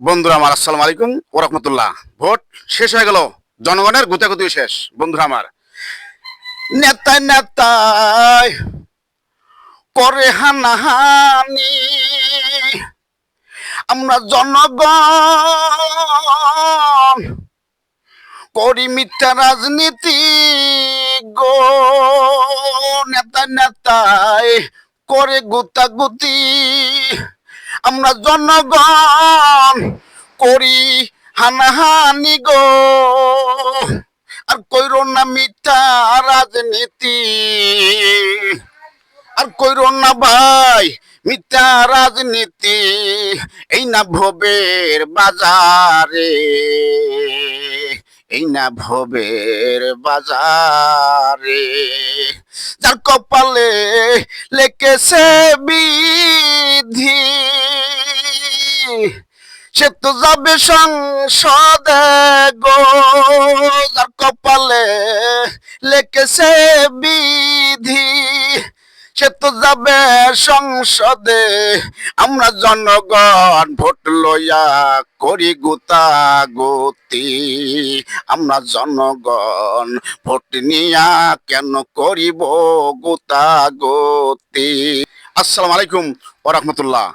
বন্ধুরা আমার আসসালামু আলাইকুম ওয়া রাহমাতুল্লাহ। ভোট শেষ হয়ে গেল, জনগণের গুতাগুতি শেষ। বন্ধুরা আমার, নেতায় নেতায় করে হানাহানি, আমরা জনগণ করি মিথ্যা রাজনীতি গো। নেতায় নেতায় করে গুতাগুতি, আমরা জনগণ করি হানাহানি গো। আর কইরো না মিথ্যা রাজনীতি, আর কইরো না ভাই মিথ্যা রাজনীতি। এই না ভবের বাজারে, এই না ভবের বাজারে, যার কপালে লেখেছে বিধি সে তো যাবে সংসদে গো। যার কপালে লেখেছে বিধি সে তো যাবে সংসদে। আমরা জনগণ ভোট লইয়া করি গুতাগুতি, আমরা জনগণ ভোট নিয়া কেন করিব গুতাগুতি। আসসালামু আলাইকুম ওয়া রাহমাতুল্লাহ।